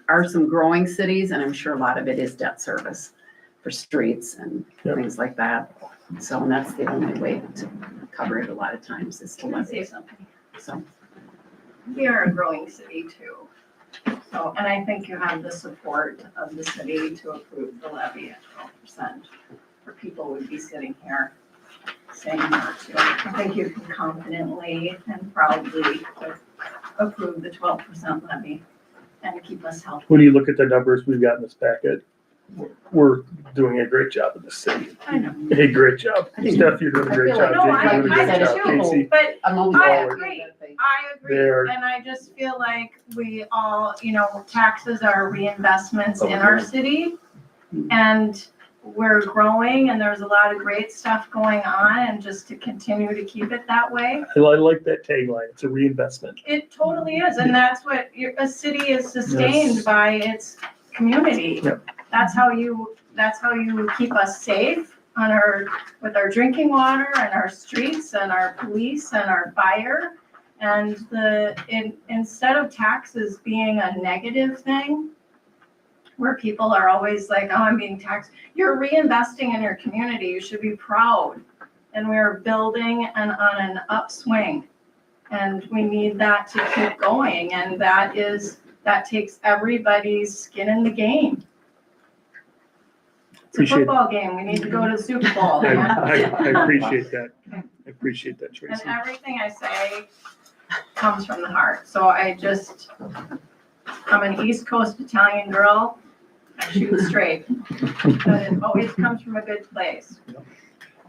are some growing cities, and I'm sure a lot of it is debt service for streets and things like that. So, and that's the only way to cover it a lot of times is to Can I say levy. something? So, We are a growing city too. So, and I think you have the support of the city to approve the levy at 12%. For people would be sitting here saying no to. I think you can confidently and proudly approve the 12% levy and keep us healthy. When you look at the numbers we've got in this packet, we're doing a great job in this city. I know. Hey, great job. I think- Steph, you're doing a great I feel job. like- No, Jake, you're doing a I great job. do, Casey, but I'm always I always- agree. I agree, They're- and I just feel like we all, you know, taxes are reinvestments in our city. And we're growing, and there's a lot of great stuff going on, and just to continue to keep it that way. I like that tagline. It's a reinvestment. It totally is, and that's what a city is sustained Yes. by its community. Yep. That's how you keep us safe with our drinking water and our streets and our police and our fire. And instead of taxes being a negative thing, where people are always like, oh, I'm being taxed. You're reinvesting in your community. You should be proud. And we're building and on an upswing. And we need that to keep going. And that takes everybody's skin in the game. It's a Appreciate- football game. We need to go to the Super Bowl. I, man. I appreciate that. I appreciate that, And Tracy. everything I say comes from the heart. So I'm an East Coast Italian girl. I shoot straight. But it always comes from a good place.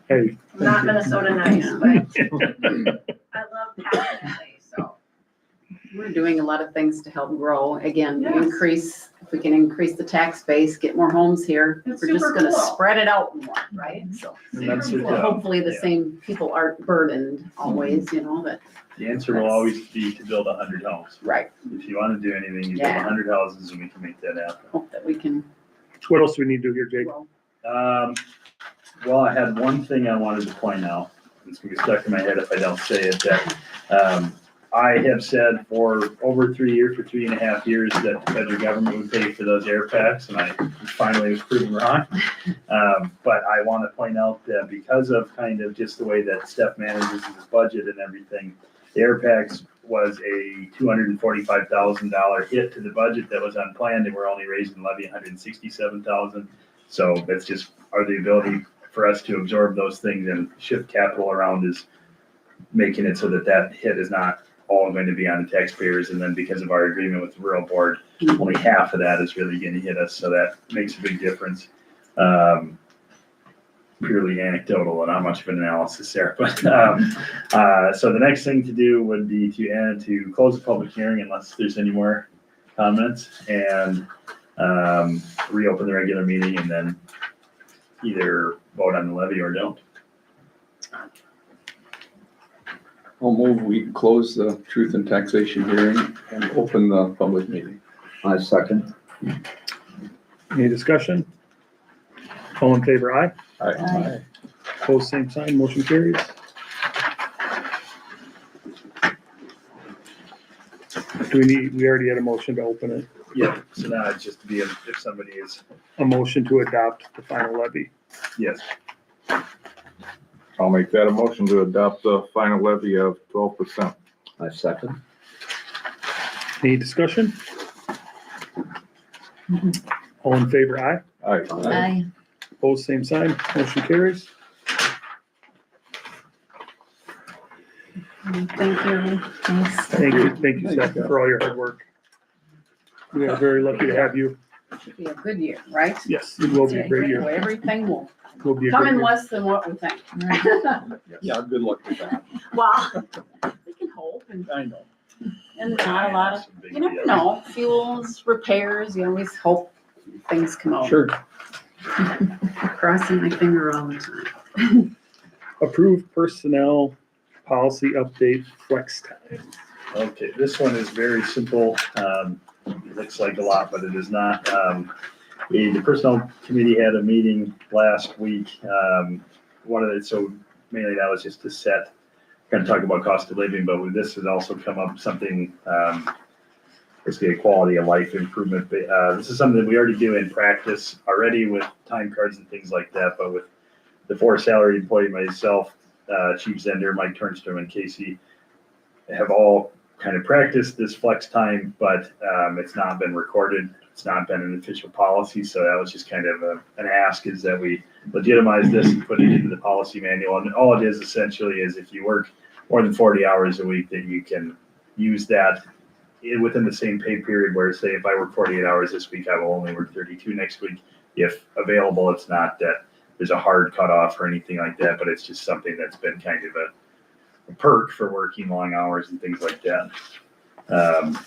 Hey, I'm not Minnesota nice, but I love passionately, so. We're doing a lot of things to help grow. Again, Yes. if we can increase the tax base, get more homes here, It's we're just super gonna cool. spread it out more, right? So and that's it. Super cool. hopefully the Yeah. same people aren't burdened always, you know, that, The answer will always be to build 100 homes. right, If you want to do anything, you build Yeah. 100 houses and we can make that happen. hope that we can What else do we need to do here, Jake? grow. Well, I had one thing I wanted to point out. It's gonna be stuck in my head if I don't say it, that, I have said for over 3 years, for 3.5 years, that the federal government would pay for those air packs, and I finally was proven wrong. But I want to point out that because of kind of just the way that Steph manages his budget and everything, the air packs was a $245,000 hit to the budget that was unplanned, and we're only raising levy $167,000. So that's just, the ability for us to absorb those things and shift capital around is making it so that that hit is not all going to be on the taxpayers. And then because of our agreement with the rural board, only half of that is really going to hit us. So that makes a big difference. Purely anecdotal and not much of an analysis there. But so the next thing to do would be to close the public hearing unless there's any more comments, and reopen the regular meeting and then either vote on the levy or don't. I'll move, we close the truth and taxation hearing and open the public meeting. I second. Any discussion? All in favor, aye. Aye. Opposed, same sign, motion carries. We already had a motion to open it, Yeah, so now it's just to be if somebody is, a motion to adopt the final levy. yes. I'll make that a motion to adopt the final levy of 12%. I second. Any discussion? All in favor, aye. Aye. Opposed, same sign, motion carries. Thank you. Thanks. Thank you, Steph, for all your hard work. We are very lucky to have you. Should be a good year, right? Yes, it will be a great year. Everything will Will be a come great in year. less than what we think. Yeah, good luck with that. Well, we can hope and I know. not a lot of, you never know, fuels, repairs, you always hope things come out. Sure. Crossing my finger all the time. Approved personnel policy update flex time. Okay, this one is very simple. It looks like a lot, but it is not. The personnel committee had a meeting last week. So mainly that was just to set, kind of talk about cost of living, but with this has also come up something, basically a quality of life improvement. This is something that we already do in practice already with time cards and things like that, but with the 4 salaried employee, myself, Chief Zender, Mike Turnstrom, and Casey have all kind of practiced this flex time, but it's not been recorded. It's not been an official policy. So that was just kind of an ask, is that we legitimize this and put it into the policy manual. And all it is essentially is if you work more than 40 hours a week, then you can use that within the same pay period, where say if I work 48 hours this week, I will only work 32 next week. If available, it's not that there's a hard cutoff or anything like that, but it's just something that's been kind of a perk for working long hours and things like that.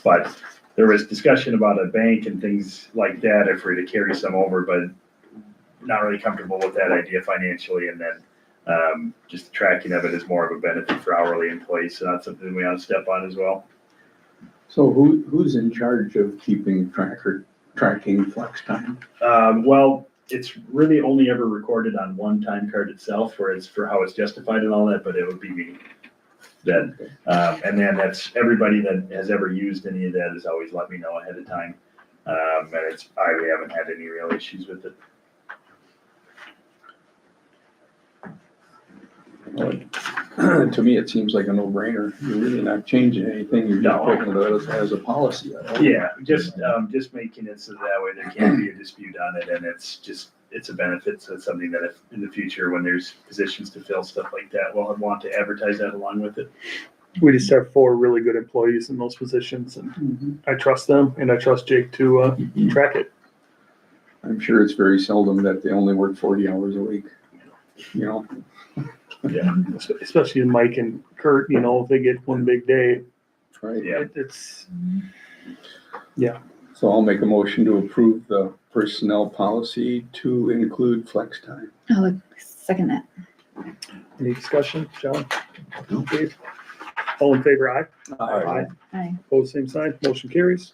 But there was discussion about a bank and things like that if we're to carry some over, but not really comfortable with that idea financially. And then just the tracking of it is more of a benefit for hourly employees. So that's something we want to step on as well. So who's in charge of keeping tracking flex time? Well, it's really only ever recorded on one time card itself, where it's for how it's justified and all that, but it would be me. And then that's everybody that has ever used any of that has always let me know ahead of time. And we haven't had any real issues with it. To me, it seems like a no-brainer. You're really not changing anything. You're just No. putting it as a policy. Yeah, just making it so that way there can't be a dispute on it, and it's a benefit, so it's something that if in the future, when there's positions to fill, stuff like that, we'll want to advertise that along with it. We just have 4 really good employees in those positions, and I trust them, and I trust Jake to track it. I'm sure it's very seldom that they only work 40 hours a week, you know? Yeah, Especially Mike and Kurt, you know, if they get one big day, Right? yeah. it's, So I'll make a motion to approve the personnel policy to include flex time. I'll second that. any discussion, John? Dave? All in favor, aye? Aye. Aye. Opposed, same sign, motion carries.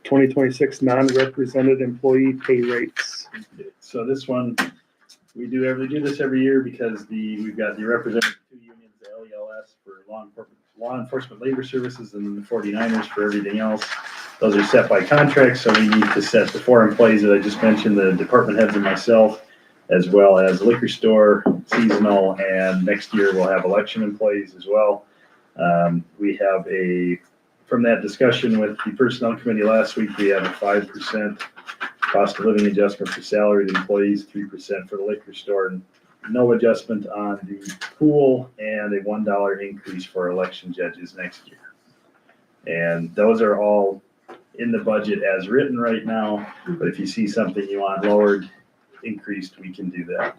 (2026) non-represented employee pay rates. So this one, we do this every year because we've got the representative 2 unions, the LELS for law enforcement labor services, and then the 49ers for everything else. Those are set by contract, so we need to set the 4 employees that I just mentioned, the department heads and myself, as well as liquor store, seasonal, and next year we'll have election employees as well. We have from that discussion with the personnel committee last week, we have a 5% cost of living adjustment for salaried employees, 3% for the liquor store, and no adjustment on the pool, and a $1 increase for election judges next year. And those are all in the budget as written right now, but if you see something you want lowered, increased, we can do that.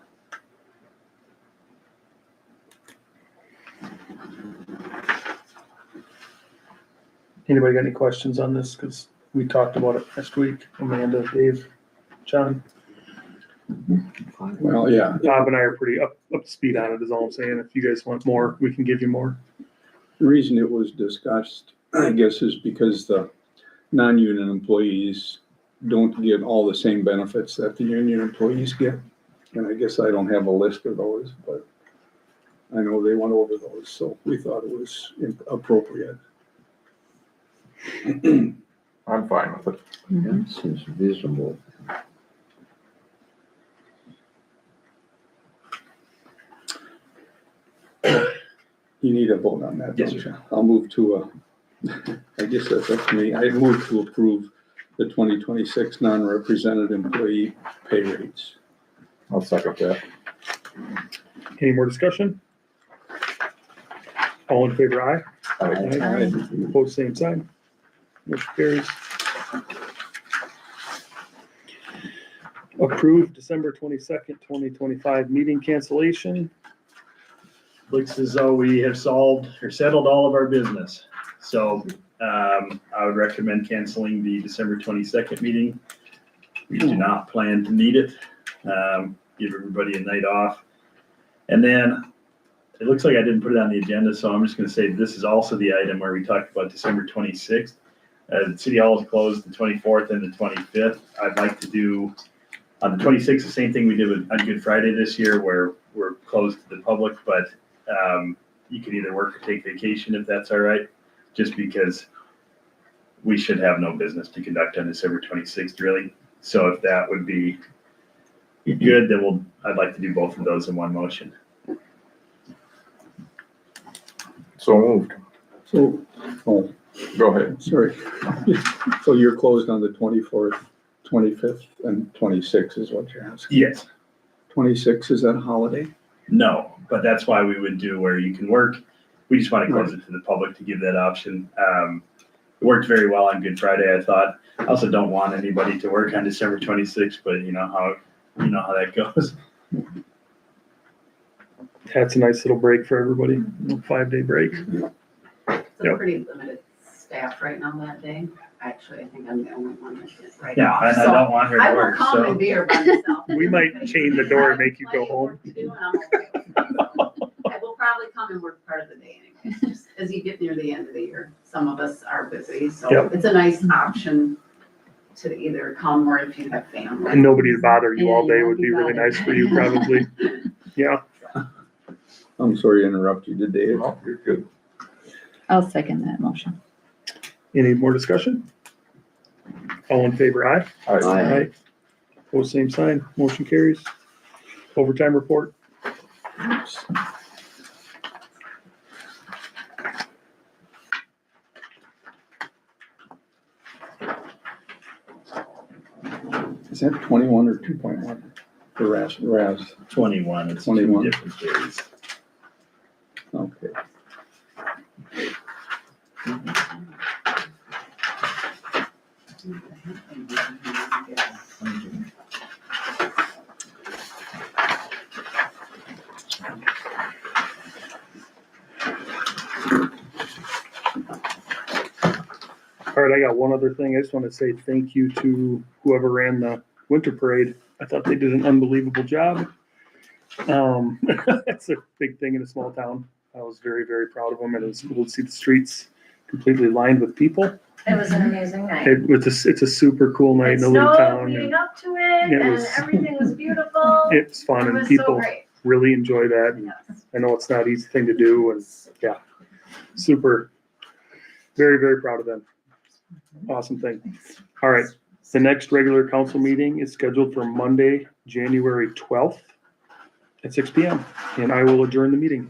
Anybody got any questions on this? Because we talked about it last week, Amanda, Dave, John. Well, yeah, Bob and I are pretty up to speed on it, is all I'm saying. If you guys want more, we can give you more. the reason it was discussed, I guess, is because the non-union employees don't get all the same benefits that the union employees get. And I guess I don't have a list of those, but I know they went over those, so we thought it was appropriate. I'm fine with it. Yeah, seems reasonable. You need a vote on that, Yes, don't you? I'll move to I guess that's up to me. I move to approve the 2026 non-represented employee pay rates. I'll second that. Any more discussion? All in favor, aye? Aye. Opposed, same sign. Motion carries. Approved December 22nd, 2025 meeting cancellation. Looks as though we have solved or settled all of our business. So I would recommend canceling the December 22nd meeting. We do not plan to need it. Give everybody a night off. And then it looks like I didn't put it on the agenda, so I'm just going to say this is also the item where we talked about December 26th. City Hall is closed the 24th and the 25th. I'd like to do on the 26th, the same thing we did on Good Friday this year, where we're closed to the public, but you can either work or take vacation if that's all right, just because we should have no business to conduct on December 26th, really. So if that would be good, then I'd like to do both of those in one motion. So moved. So, oh, Go ahead. sorry. So you're closed on the 24th, 25th, and 26th is what you're asking? Yes. 26th, is that a holiday? No, but that's why we would do where you can work. We just want to close it to the public to give that option. It worked very well on Good Friday, I thought. I also don't want anybody to work on December 26th, but you know how that goes. That's a nice little break for everybody, 5-day break. It's Yep. a pretty limited staff right now that day. Actually, I think I'm the only one that did right Yeah, now. and I So don't want her to I will work, come and so. be here by myself. We might chain the door and make you go home. I will probably come and work part of the day anyway, just as you get near the end of the year. Some of us are busy, so Yep. it's a nice option to either come or if you have family. And nobody to bother you all Yeah, you day won't would be be really bothered. nice for you probably. Yeah, I'm sorry to interrupt you, did Dave? No, you're good. I'll second that motion. any more discussion? All in favor, aye? Aye. Pose same sign, motion carries. Overtime report. Is that 21 or 2.1 for RAS? 21, it's 21. two different days. Okay. All right, I got one other thing. I just want to say thank you to whoever ran the winter parade. I thought they did an unbelievable job. It's a big thing in a small town. I was very, very proud of them, and it was cool to see the streets completely lined with people. It was an amazing night. It's a super cool night It in a little snowed town. leading And up to it, it and was- everything was beautiful. it was fun, It and was so people great. really enjoy that. And Yes. I know it's not an easy thing to do, and yeah, super, very, very proud of them. Awesome thing. All right, the next regular council meeting is scheduled for Monday, January 12th at 6 PM, and I will adjourn the meeting.